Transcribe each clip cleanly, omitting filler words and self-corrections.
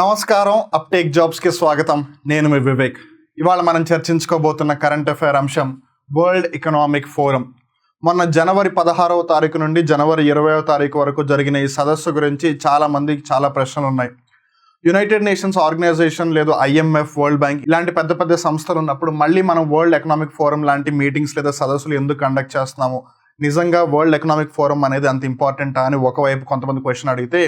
నమస్కారం, uptake jobs కి స్వాగతం. నేను మీ వివేక్. ఇవాళ మనం చర్చించుకోబోతున్న కరెంట్ అఫైర్ అంశం వరల్డ్ ఎకనామిక్ ఫోరం. మొన్న జనవరి 16వ తారీఖు నుండి జనవరి 20వ తారీఖు వరకు జరిగిన ఈ సదస్సు గురించి చాలా మందికి చాలా ప్రశ్నలు ఉన్నాయి. యునైటెడ్ నేషన్స్ ఆర్గనైజేషన్ లేదు IMF, వరల్డ్ బ్యాంక్ ఇలాంటి పెద్ద పెద్ద సంస్థలు ఉన్నప్పుడు మళ్ళీ మనం వరల్డ్ ఎకనామిక్ ఫోరం లాంటి మీటింగ్స్ లేదా సదస్సులు ఎందుకు కండక్ట్ చేస్తున్నాము, నిజంగా వరల్డ్ ఎకనామిక్ ఫోరం అనేది అంత ఇంపార్టెంటా అని ఒకవైపు కొంతమంది క్వశ్చన్ అడిగితే,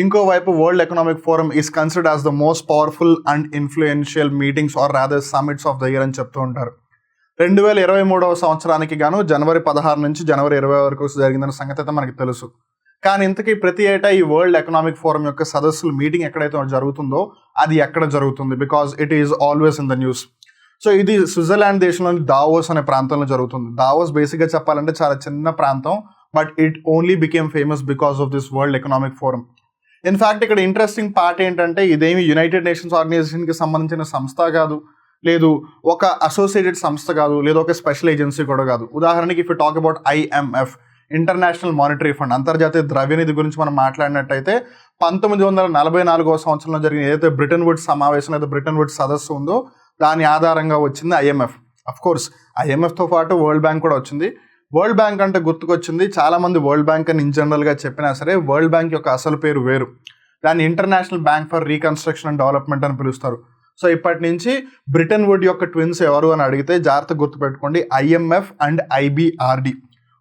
ఇంకోవైపు world economic forum is considered as the most powerful and influential meetings or rather summits of the year అని చెప్తూ ఉంటారు. 2023వ సంవత్సరానికి గాను జనవరి 16 నుంచి జనవరి 20 వరకు జరిగిందన్న సంగతి అయితే మనకి తెలుసు. కానీ ఇంతకీ ప్రతి ఏటా ఈ వరల్డ్ ఎకనామిక్ ఫోరం యొక్క సదస్సులు మీటింగ్ ఎక్కడైతే జరుగుతుందో అది ఎక్కడ జరుగుతుంది, because it is always in the news. So ఇది స్విట్జర్లాండ్ దేశంలోని దావోస్ అనే ప్రాంతంలో జరుగుతుంది. దావోస్ బేసిక్గా చెప్పాలంటే చాలా చిన్న ప్రాంతం, but it only became famous because of this world economic forum. In fact ఇక్కడ ఇంట్రెస్టింగ్ పార్ట్ ఏంటంటే, ఇదేమి యునైటెడ్ నేషన్స్ ఆర్గనైజేషన్కి సంబంధించిన సంస్థ కాదు, లేదు ఒక అసోసియేటెడ్ సంస్థ కాదు, లేదు ఒక స్పెషల్ ఏజెన్సీ కూడా కాదు. ఉదాహరణకి if you talk about IMF, international monetary fund, అంతర్జాతీయ ద్రవ్యనిధి గురించి మనం మాట్లాడినట్టయితే 1944వ సంవత్సరంలో జరిగిన ఏదైతే బ్రిటన్ వుడ్స్ సమావేశం లేదా బ్రిటన్ వుడ్స్ సదస్సు ఉందో దాని ఆధారంగా వచ్చింది IMF. అఫ్ కోర్స్ IMFతో పాటు వరల్డ్ బ్యాంక్ కూడా వచ్చింది. వరల్డ్ బ్యాంక్ అంటే గుర్తుకొచ్చింది, చాలామంది వరల్డ్ బ్యాంక్ అని ఇన్ జనరల్గా చెప్పినా సరే వరల్డ్ బ్యాంక్ యొక్క అసలు పేరు వేరు. దాన్ని international bank for reconstruction and development అని పిలుస్తారు. సో ఇప్పటి నుంచి బ్రిటన్ వుడ్ యొక్క ట్విన్స్ ఎవరు అని అడిగితే జాగ్రత్త గుర్తుపెట్టుకోండి, IMF అండ్ IBRD.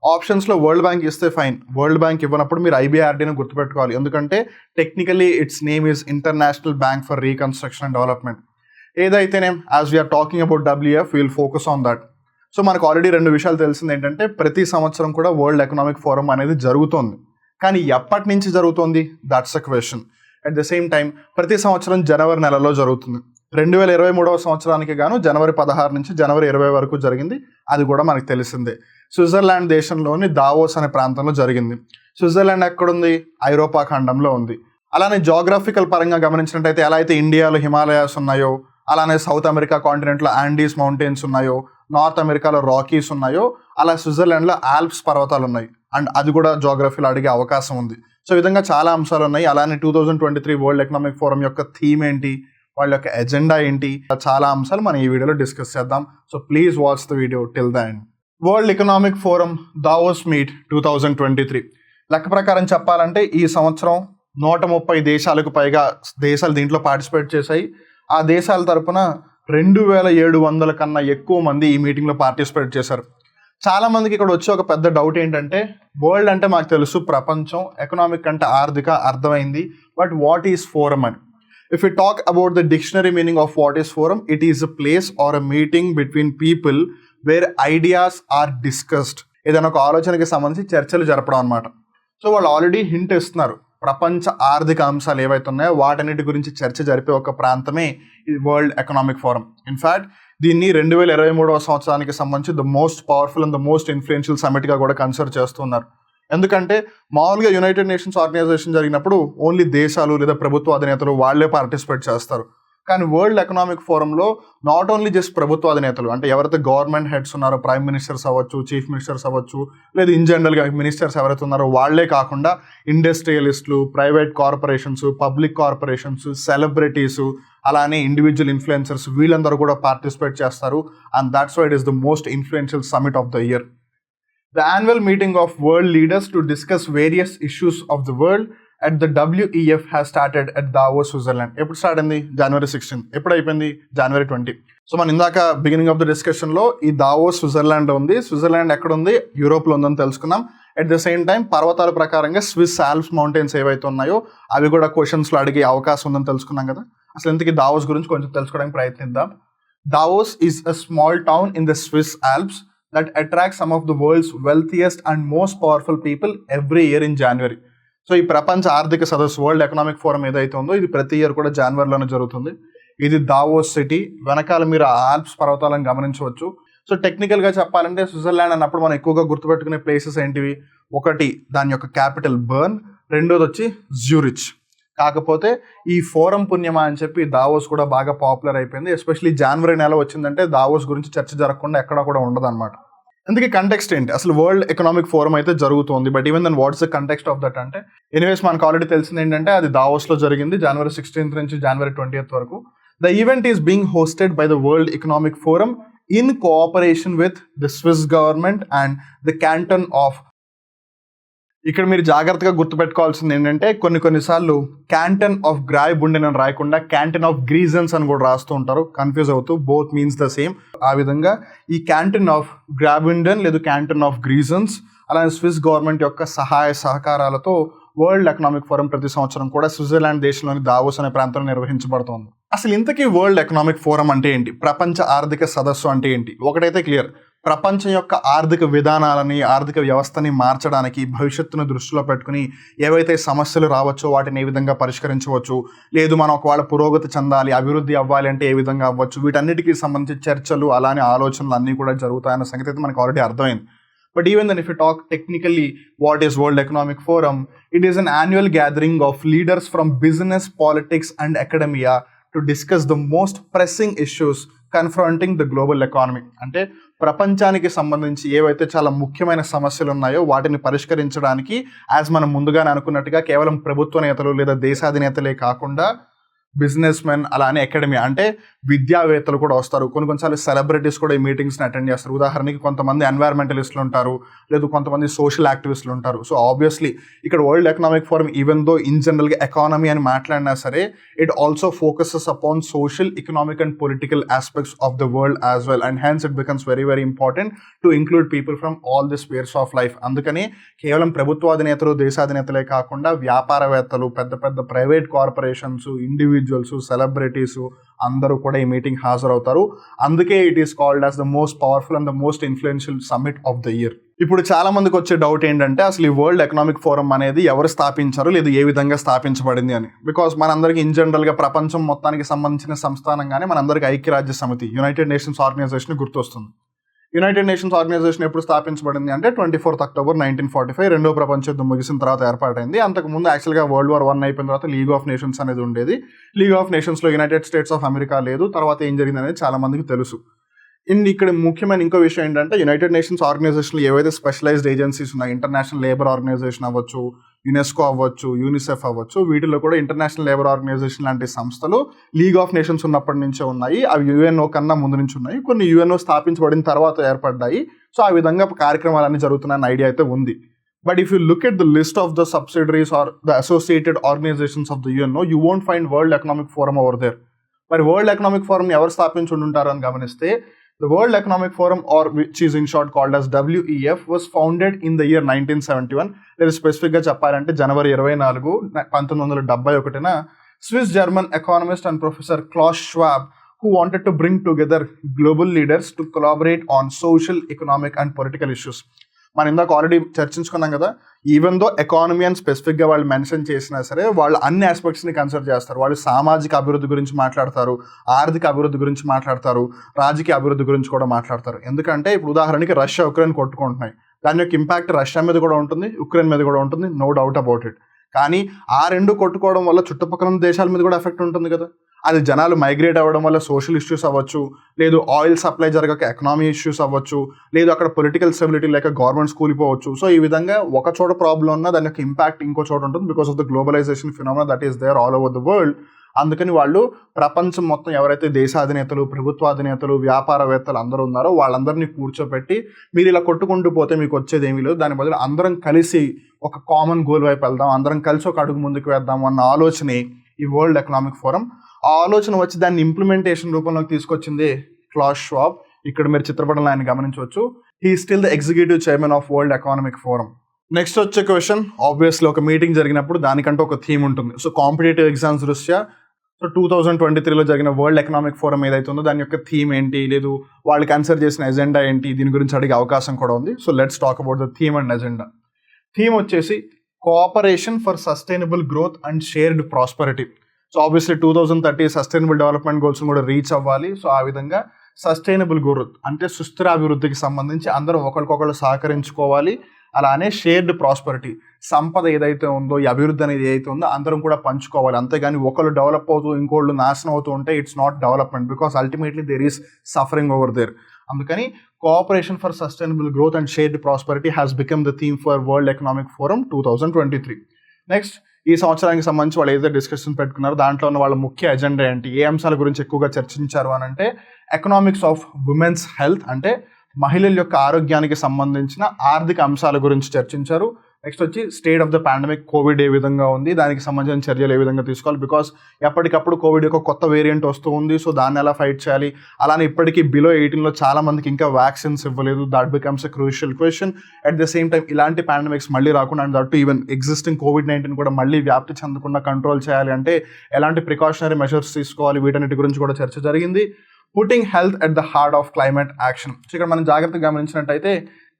ఆప్షన్స్లో వరల్డ్ బ్యాంక్ ఇస్తే ఫైన్, వరల్డ్ బ్యాంక్ ఇవ్వనప్పుడు మీరు IBRDని గుర్తుపెట్టుకోవాలి, ఎందుకంటే technically it's name is international bank for reconstruction and development. ఏదైతేనే as we are talking about WF, will focus on that. So మనకు ఆల్రెడీ రెండు విషయాలు తెలిసింది ఏంటంటే, ప్రతి సంవత్సరం కూడా వరల్డ్ ఎకనామిక్ ఫోరం అనేది జరుగుతోంది. కానీ ఎప్పటి నుంచి జరుగుతోంది, that's a question. At the same time ప్రతి సంవత్సరం జనవరి నెలలో జరుగుతుంది. 2023వ సంవత్సరానికి గాను జనవరి 16 నుంచి జనవరి 20 వరకు జరిగింది. అది కూడా మనకు తెలిసిందే. స్విట్జర్లాండ్ దేశంలోని దావోస్ అనే ప్రాంతంలో జరిగింది. స్విట్జర్లాండ్ ఎక్కడుంది, ఐరోపా ఖండంలో ఉంది. అలానే జాగ్రఫికల్ పరంగా గమనించినట్టయితే ఎలా అయితే ఇండియాలో హిమాలయాస్ ఉన్నాయో, అలానే సౌత్ అమెరికా కాంటినెంట్లో ఆండీస్ మౌంటైన్స్ ఉన్నాయో, నార్త్ అమెరికాలో రాకీస్ ఉన్నాయో, అలా స్విట్జర్లాండ్లో ఆల్ప్స్ పర్వతాలు ఉన్నాయి. అండ్ అది కూడా జాగ్రఫీలో అడిగే అవకాశం ఉంది. సో ఈ విధంగా చాలా అంశాలు ఉన్నాయి. అలానే 2023 వరల్డ్ ఎకనామిక్ ఫోరం యొక్క థీమ్ ఏంటి, వాళ్ళ యొక్క ఎజెండా ఏంటి, చాలా అంశాలు మనం ఈ వీడియోలో డిస్కస్ చేద్దాం. So please watch the video till the end. World economic forum Davos meet 2023 లెక్క ప్రకారం చెప్పాలంటే ఈ సంవత్సరం 130 దేశాలకు పైగా దేశాలు దీంట్లో పార్టిసిపేట్ చేశాయి. ఆ దేశాల తరపున 2700 కన్నా ఎక్కువ మంది ఈ మీటింగ్లో పార్టిసిపేట్ చేశారు. చాలామందికి ఇక్కడ వచ్చే ఒక పెద్ద డౌట్ ఏంటంటే, వరల్డ్ అంటే మాకు తెలుసు ప్రపంచం, ఎకనామిక్ అంటే ఆర్థిక అర్థమైంది, బట్ వాట్ ఈస్ ఫోరం అని. If you talk about the dictionary meaning of what is forum, it is a place or a meeting between people where ideas are discussed. ఏదైనా ఒక ఆలోచనకి సంబంధించి చర్చలు జరపడం అనమాట. సో వాళ్ళు ఆల్రెడీ హింట్ ఇస్తున్నారు, ప్రపంచ ఆర్థిక అంశాలు ఏవైతే ఉన్నాయో వాటన్నిటి గురించి చర్చ జరిపే ఒక ప్రాంతమే ఈ వరల్డ్ ఎకనామిక్ ఫోరం. ఇన్ఫ్యాక్ట్ దీన్ని 2023వ సంవత్సరానికి సంబంధించి the most powerful and the most influential సమిట్గా కూడా కన్సిడర్ చేస్తున్నారు. ఎందుకంటే మామూలుగా యునైటెడ్ నేషన్స్ ఆర్గనైజేషన్ జరిగినప్పుడు ఓన్లీ దేశాలు లేదా ప్రభుత్వ అధినేతలు వాళ్ళే పార్టిసిపేట్ చేస్తారు. కానీ వరల్డ్ ఎకనామిక్ ఫోరంలో నాట్ ఓన్లీ జస్ట్ ప్రభుత్వ అధినేతలు, అంటే ఎవరైతే గవర్నమెంట్ హెడ్స్ ఉన్నారో, ప్రైమ్ మినిస్టర్స్ అవ్వచ్చు, చీఫ్ మినిస్టర్స్ అవ్వచ్చు, లేదా ఇన్ జనరల్గా మినిస్టర్స్ ఎవరైతే ఉన్నారో వాళ్ళే కాకుండా ఇండస్ట్రియలిస్టులు, private corporations, public corporations, celebrities, అలానే ఇండివిజువల్ ఇన్ఫ్లుయెన్సర్స్, వీళ్ళందరూ కూడా పార్టిసిపేట్ చేస్తారు. And that's why it is the most influential summit of the year. The annual meeting of world leaders to discuss various issues of the world at the WEF has started at Davos, Switzerland. ఎప్పుడు start అయింది, January 16. ఎప్పుడు అయిపోయింది, January 20. So మనం ఇందాక beginning of the డిస్కషన్లో ఈ Davos స్విట్జర్లాండ్లో ఉంది. Switzerland ఎక్కడ ఉంది, యూరోప్లో ఉందని తెలుసుకున్నాం. అట్ ద సేమ్ టైం పర్వతాల ప్రకారంగా స్విస్ ఆల్ప్స్ మౌంటైన్స్ ఏవైతే ఉన్నాయో అవి కూడా క్వశ్చన్స్లో అడిగే అవకాశం ఉందని తెలుసుకున్నాం కదా. అసలు ఇంతకీ దావోస్ గురించి కొంచెం తెలుసుకోవడానికి ప్రయత్నిద్దాం. Davos is a small town in the Swiss Alps that attracts some of the world's wealthiest and most powerful people every year in January. So ఈ ప్రపంచ ఆర్థిక సదస్సు వరల్డ్ ఎకనామిక్ ఫోరం ఏదైతే ఉందో ఇది ప్రతి ఇయర్ కూడా జనవరిలోనే జరుగుతుంది. ఇది దావోస్ సిటీ, వెనకాల మీరు ఆ ఆల్ప్స్ పర్వతాలను గమనించవచ్చు. సో టెక్నికల్గా చెప్పాలంటే స్విట్జర్లాండ్ అన్నప్పుడు మనం ఎక్కువగా గుర్తుపెట్టుకునే ప్లేసెస్ ఏంటివి, ఒకటి దాని యొక్క క్యాపిటల్ బర్న్, రెండోది వచ్చి జ్యూరిచ్. కాకపోతే ఈ ఫోరం పుణ్యమా అని చెప్పి దావోస్ కూడా బాగా పాపులర్ అయిపోయింది. ఎస్పెషలీ జనవరి నెల వచ్చిందంటే దావోస్ గురించి చర్చ జరగకుండా ఎక్కడా కూడా ఉండదు అనమాట. అందుకే కంటెక్స్ట్ ఏంటి, అసలు వరల్డ్ ఎకనామిక్ ఫోరం అయితే జరుగుతుంది, but even then what's the context of that అంటే, ఎనీవేస్ మనకు ఆల్రెడీ తెలిసింది ఏంటంటే అది దావోస్లో జరిగింది January 16th నుంచి January 20th వరకు. The event is being hosted by the world economic forum in cooperation with the Swiss government and the canton of. ఇక్కడ మీరు జాగ్రత్తగా గుర్తుపెట్టుకోవాల్సింది ఏంటంటే కొన్నిసార్లు క్యాంటన్ ఆఫ్ గ్రాయ్బుండెన్ అని రాయకుండా క్యాంటన్ ఆఫ్ గ్రీజన్స్ అని కూడా రాస్తూ ఉంటారు, కన్ఫ్యూజ్ అవుతూ. Both means the same. ఆ విధంగా ఈ క్యాంటన్ ఆఫ్ గ్రాయ్బుండెన్ లేదా క్యాంటన్ ఆఫ్ గ్రీజన్స్ అలానే స్విస్ గవర్నమెంట్ యొక్క సహాయ సహకారాలతో వరల్డ్ ఎకనామిక్ ఫోరం ప్రతి సంవత్సరం కూడా స్విట్జర్లాండ్ దేశంలోని దావోస్ అనే ప్రాంతంలో నిర్వహించబడుతోంది. అసలు ఇంతకీ వరల్డ్ ఎకనామిక్ ఫోరం అంటే ఏంటి, ప్రపంచ ఆర్థిక సదస్సు అంటే ఏంటి? ఒకటైతే క్లియర్, ప్రపంచం యొక్క ఆర్థిక విధానాలని ఆర్థిక వ్యవస్థని మార్చడానికి భవిష్యత్తును దృష్టిలో పెట్టుకుని ఏవైతే సమస్యలు రావచ్చో వాటిని ఏ విధంగా పరిష్కరించవచ్చు, లేదు మనం ఒకవేళ పురోగతి చెందాలి అభివృద్ధి అవ్వాలి అంటే ఏ విధంగా అవ్వచ్చు, వీటన్నిటికీ సంబంధించి చర్చలు అలానే ఆలోచనలు అన్నీ కూడా జరుగుతాయన్న సంగతి అయితే మనకు ఆల్రెడీ అర్థమైంది. But even then, if you talk technically, what is World Economic Forum? It is an annual gathering of leaders from business, politics, and academia to discuss the most pressing issues confronting the global economy. అంటే ప్రపంచానికి సంబంధించి ఏవైతే చాలా ముఖ్యమైన సమస్యలు ఉన్నాయో వాటిని పరిష్కరించడానికి, యాజ్ మనం ముందుగానే అనుకున్నట్టుగా కేవలం ప్రభుత్వ నేతలు లేదా దేశాధినేతలే కాకుండా బిజినెస్ మెన్ అలానే అకాడమీ అంటే విద్యావేత్తలు కూడా వస్తారు. కొన్నిసార్లు సెలబ్రిటీస్ కూడా ఈ మీటింగ్స్ని అటెండ్ చేస్తారు. ఉదాహరణకి కొంతమంది ఎన్వైర్మెంటలిస్టులు ఉంటారు, లేదు కొంతమంది సోషల్ యాక్టివిస్టులు ఉంటారు. సో ఆబ్వియస్లీ ఇక్కడ world economic forum even though in జనరల్గా ఎకానమీ అని మాట్లాడినా సరే, it also focuses upon social, economic and political aspects of the world as well, and hence it becomes very very important to include people from all the spheres of life. అందుకని కేవలం ప్రభుత్వాధినేతలు దేశాధినేతలే కాకుండా వ్యాపారవేత్తలు, పెద్ద పెద్ద private corporations, individuals, celebrities అందరూ కూడా ఈ meeting హాజరవుతారు. అందుకే it is called as the most powerful and the most influential summit of the year. ఇప్పుడు చాలా మందికి వచ్చే డౌట్ ఏంటంటే అసలు ఈ వరల్డ్ ఎకనామిక్ ఫోరం అనేది ఎవరు స్థాపించారు, లేదు ఏ విధంగా స్థాపించబడింది అని. బికాస్ మనందరికీ ఇన్ జనరల్గా ప్రపంచం మొత్తానికి సంబంధించిన సంస్థానంగానే మనందరికీ ఐక్యరాజ్య సమితి, యునైటెడ్ నేషన్స్ ఆర్గనైజేషన్ గుర్తొస్తుంది. యునైటెడ్ నేషన్స్ ఆర్గనైజేషన్ ఎప్పుడు స్థాపించబడింది అంటే 24th October 1945, రెండో ప్రపంచ యుద్ధం ముగిసిన తర్వాత ఏర్పాటైంది. అంతకుముందు యాక్చువల్గా World War I అయిపోయిన తర్వాత లీగ్ ఆఫ్ నేషన్స్ అనేది ఉండేది. లీగ్ ఆఫ్ నేషన్స్లో యునైటెడ్ స్టేట్స్ ఆఫ్ అమెరికా లేదు. తర్వాత ఏం జరిగింది అనేది చాలా మందికి తెలుసు. ఇక్కడ ముఖ్యమైన ఇంకో విషయం ఏంటంటే యునైటెడ్ నేషన్స్ ఆర్గనైజేషన్లో ఏవైతే స్పెషలైజ్డ్ ఏజెన్సీస్ ఉన్నాయి, ఇంటర్నేషనల్ లేబర్ ఆర్గనైజేషన్ అవ్వచ్చు, యునెస్కో అవ్వచ్చు, యూనిసెఫ్ అవ్వచ్చు, వీటిలో కూడా ఇంటర్నేషనల్ లేబర్ ఆర్గనైజేషన్ లాంటి సంస్థలు లీగ్ ఆఫ్ నేషన్స్ ఉన్నప్పటి నుంచే ఉన్నాయి. అవి యుఎన్ఓ కన్నా ముందు నుంచి ఉన్నాయి. కొన్ని యుఎన్ఓ స్థాపించబడిన తర్వాత ఏర్పడ్డాయి. సో ఆ విధంగా కార్యక్రమాలన్నీ జరుగుతున్నాయన్న ఐడియా అయితే ఉంది. But if you look at the list of the subsidiaries or the associated organizations of the UNO, you won't find world economic forum over there. మరి వరల్డ్ ఎకనామిక్ ఫోరం ఎవరు స్థాపించి ఉంటారు అని గమనిస్తే, the World Economic Forum, or which is in short called as WEF, was founded in the year 1971. There specific గా చెప్పాలంటే January 24, 1971 Swiss German economist and professor Klaus Schwab, who wanted to bring together global leaders to collaborate on social, economic and political issues. మనం ఇందాక already చర్చించుకున్నాం కదా, even though economy అని స్పెసిఫిక్గా వాళ్ళు mention చేసినా సరే వాళ్ళు అన్ని ఆస్పెక్ట్స్ని కన్సిడర్ చేస్తారు. వాళ్ళు సామాజిక అభివృద్ధి గురించి మాట్లాడతారు, ఆర్థిక అభివృద్ధి గురించి మాట్లాడతారు, రాజకీయ అభివృద్ధి గురించి కూడా మాట్లాడతారు. ఎందుకంటే ఇప్పుడు ఉదాహరణకి రష్యా ఉక్రెయిన్ కొట్టుకుంటున్నాయి, దాని యొక్క ఇంపాక్ట్ రష్యా మీద కూడా ఉంటుంది, ఉక్రెయిన్ మీద కూడా ఉంటుంది, నో డౌట్ అబౌట్ ఇట్. కానీ ఆ రెండు కొట్టుకోవడం వల్ల చుట్టుపక్కల దేశాల మీద కూడా ఎఫెక్ట్ ఉంటుంది కదా. అది జనాలు మైగ్రేట్ అవ్వడం వల్ల సోషల్ ఇష్యూస్ అవ్వచ్చు, లేదు ఆయిల్ సప్లై జరగక ఎకనామీ ఇష్యూస్ అవ్వచ్చు, లేదు అక్కడ పొలిటికల్ స్టెబిలిటీ లేక గవర్నమెంట్స్ కూలిపోవచ్చు. సో ఈ విధంగా ఒక చోట ప్రాబ్లం ఉన్నా దాని యొక్క ఇంపాక్ట్ ఇంకో చోట ఉంటుంది, because of the globalization phenomena that is there all over the world. అందుకని వాళ్ళు ప్రపంచం మొత్తం ఎవరైతే దేశాధినేతలు, ప్రభుత్వాధినేతలు, వ్యాపారవేత్తలు అందరూ ఉన్నారో వాళ్ళందరినీ కూర్చోపెట్టి మీరు ఇలా కొట్టుకుంటూ పోతే మీకు వచ్చేది ఏమీ లేదు, దాని బదులు అందరం కలిసి ఒక కామన్ గోల్ వైపు వెళ్దాం, అందరం కలిసి ఒక అడుగు ముందుకు వేద్దాం అన్న ఆలోచనే ఈ వరల్డ్ ఎకనామిక్ ఫోరం. ఆ ఆలోచన వచ్చి దాన్ని ఇంప్లిమెంటేషన్ రూపంలోకి తీసుకొచ్చింది క్లాస్ షవాబ్. ఇక్కడ మీరు చిత్రపటంలో ఆయన గమనించవచ్చు. He still the executive chairman of world economic forum. Next వచ్చే క్వశ్చన్, ఆబ్వియస్లీ ఒక మీటింగ్ జరిగినప్పుడు దానికంటే ఒక థీమ్ ఉంటుంది. సో కాంపిటేటివ్ ఎగ్జామ్స్ దృష్ట్యా సో 2023లో జరిగిన వరల్డ్ ఎకనామిక్ ఫోరం ఏదైతే ఉందో దాని యొక్క థీమ్ ఏంటి, లేదు వాళ్ళు కన్సిడర్ చేసిన ఎజెండా ఏంటి, దీని గురించి అడిగే అవకాశం కూడా ఉంది. So let's talk about the theme and agenda. Theme వచ్చేసి cooperation for sustainable growth and shared prosperity. So obviously 2030 sustainable development goals కూడా రీచ్ అవ్వాలి. సో ఆ విధంగా సస్టైనబుల్ గ్రోత్ అంటే సుస్థిర అభివృద్ధికి సంబంధించి అందరం ఒకరికొకరు సహకరించుకోవాలి. అలానే షేర్డ్ ప్రాస్పరిటీ, సంపద ఏదైతే ఉందో, ఈ అభివృద్ధి అనేది ఏదైతే ఉందో అందరం కూడా పంచుకోవాలి. అంతేగాని ఒకళ్ళు డెవలప్ అవుతూ ఇంకోళ్ళు నాశనం అవుతూ ఉంటే it's not development, because ultimately there is suffering over there. అందుకని cooperation for sustainable growth and shared prosperity has become the theme for World economic Forum 2023. Next, ఈ సంవత్సరానికి సంబంధించి వాళ్ళు ఏదైతే డిస్కషన్ పెట్టుకున్నారో దాంట్లో ఉన్న వాళ్ళ ముఖ్య ఎజెండా ఏంటి, ఏ అంశాల గురించి ఎక్కువగా చర్చించారు అని అంటే ఎకనామిక్స్ ఆఫ్ ఉమెన్స్ హెల్త్, అంటే మహిళల యొక్క ఆరోగ్యానికి సంబంధించిన ఆర్థిక అంశాల గురించి చర్చించారు. నెక్స్ట్ వచ్చి state of the pandemic, COVID ఏ విధంగా ఉంది, దానికి సంబంధించిన చర్యలు ఏ విధంగా తీసుకోవాలి, బికాస్ ఎప్పటికప్పుడు కోవిడ్ యొక్క కొత్త వేరియంట్ వస్తూ ఉంది, సో దాన్ని ఎలా ఫైట్ చేయాలి. అలానే ఇప్పటికీ బిలో 18లో చాలా మందికి ఇంకా వ్యాక్సిన్స్ ఇవ్వలేదు, that becomes a crucial question. At the same time ఇలాంటి పాండమిక్స్ మళ్ళీ రాకుండా, and that even existing COVID-19 కూడా మళ్ళీ వ్యాప్తి చెందకుండా కంట్రోల్ చేయాలి అంటే ఎలాంటి ప్రికాషనరీ మెషర్స్ తీసుకోవాలి, వీటన్నిటి గురించి కూడా చర్చ జరిగింది. Putting health at the heart of climate action. So ఇక్కడ మనం జాగ్రత్తగా గమనించినట్టయితే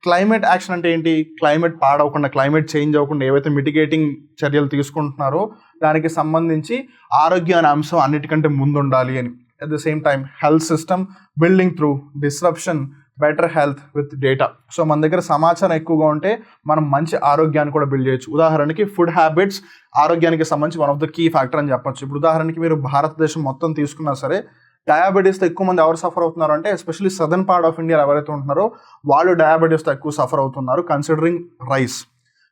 క్లైమేట్ యాక్షన్ అంటే ఏంటి, క్లైమేట్ పాడవకుండా, క్లైమేట్ చేంజ్ అవ్వకుండా ఏవైతే మిటిగేటింగ్ చర్యలు తీసుకుంటున్నారో దానికి సంబంధించి ఆరోగ్య అనే అంశం అన్నిటికంటే ముందు ఉండాలి అని. At the same time health system building through disruption better health with data. So మన దగ్గర సమాచారం ఎక్కువగా ఉంటే మనం మంచి ఆరోగ్యాన్ని కూడా బిల్డ్ చేయొచ్చు. ఉదాహరణకి ఫుడ్ హ్యాబిట్స్ ఆరోగ్యానికి సంబంధించి one of the key factor అని చెప్పొచ్చు. ఇప్పుడు ఉదాహరణకి మీరు భారతదేశం మొత్తం తీసుకున్నా సరే డయాబెటీస్తో ఎక్కువ మంది ఎవరు సఫర్ అవుతున్నారు అంటే especially southern part of India ఎవరైతే ఉంటున్నారో వాళ్ళు డయాబెటీస్తో ఎక్కువ సఫర్ అవుతున్నారు కన్సిడరింగ్ రైస్.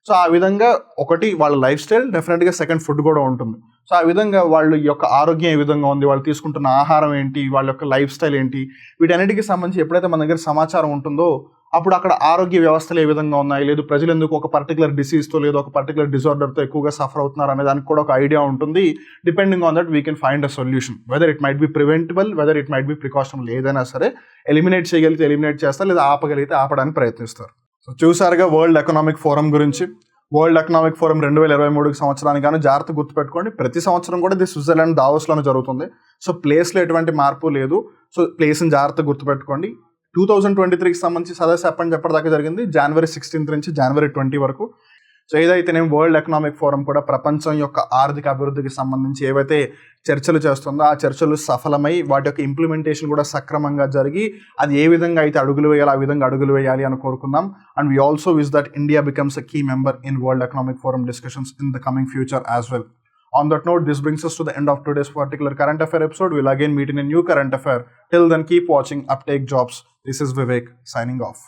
సో ఆ విధంగా ఒకటి వాళ్ళ లైఫ్ స్టైల్, డెఫినెట్గా సెకండ్ ఫుడ్ కూడా ఉంటుంది. సో ఆ విధంగా వాళ్ళ యొక్క ఆరోగ్యం ఏ విధంగా ఉంది, వాళ్ళు తీసుకుంటున్న ఆహారం ఏంటి, వాళ్ళ యొక్క లైఫ్ స్టైల్ ఏంటి, వీటన్నిటికీ సంబంధించి ఎప్పుడైతే మన దగ్గర సమాచారం ఉంటుందో అప్పుడు అక్కడ ఆరోగ్య వ్యవస్థలు ఏ విధంగా ఉన్నాయి, లేదు ప్రజలు ఎందుకు ఒక పర్టికులర్ డిసీజ్తో లేదు ఒక పర్టికులర్ డిజార్డర్తో ఎక్కువగా సఫర్ అవుతున్నారు అనే దానికి కూడా ఒక ఐడియా ఉంటుంది. Depending on that we can find a solution, whether it might be preventable, whether it might be precautionable. ఏదైనా సరే ఎలిమినేట్ చేయగలిగితే ఎలిమినేట్ చేస్తారు, లేదా ఆపగలిగితే ఆపడానికి ప్రయత్నిస్తారు. సో చూసారుగా వరల్డ్ ఎకనామిక్ ఫోరం గురించి. వరల్డ్ ఎకనామిక్ ఫోరం 2023 సంవత్సరానికి గాను జాగ్రత్త గుర్తుపెట్టుకోండి, ప్రతి సంవత్సరం కూడా ఇది స్విట్జర్లాండ్ దావోస్లోనే జరుగుతుంది. సో ప్లేస్లో ఎటువంటి మార్పు లేదు, సో ప్లేస్ని జాగ్రత్త గుర్తుపెట్టుకోండి. 2023కి సంబంధించి సదస్సు ఎప్పటిదాకా జరిగింది, జనవరి 16 నుంచి జనవరి 20 వరకు. సో ఏదైతే నేను వరల్డ్ ఎకనామిక్ ఫోరం కూడా ప్రపంచం యొక్క ఆర్థిక అభివృద్ధికి సంబంధించి ఏవైతే చర్చలు చేస్తుందో ఆ చర్చలు సఫలమై వాటి యొక్క ఇంప్లిమెంటేషన్ కూడా సక్రమంగా జరిగి అది ఏ విధంగా అయితే అడుగులు వేయాలో ఆ విధంగా అడుగులు వేయాలి అని కోరుకుందాం. And we also wish that India becomes a key member in world economic forum discussions in the coming future as well. On that note, this brings us to the end of today's particular current affair episode. We'll again meet in a new current affair. Till then, keep watching Upttake Jobs. This is Vivek signing off.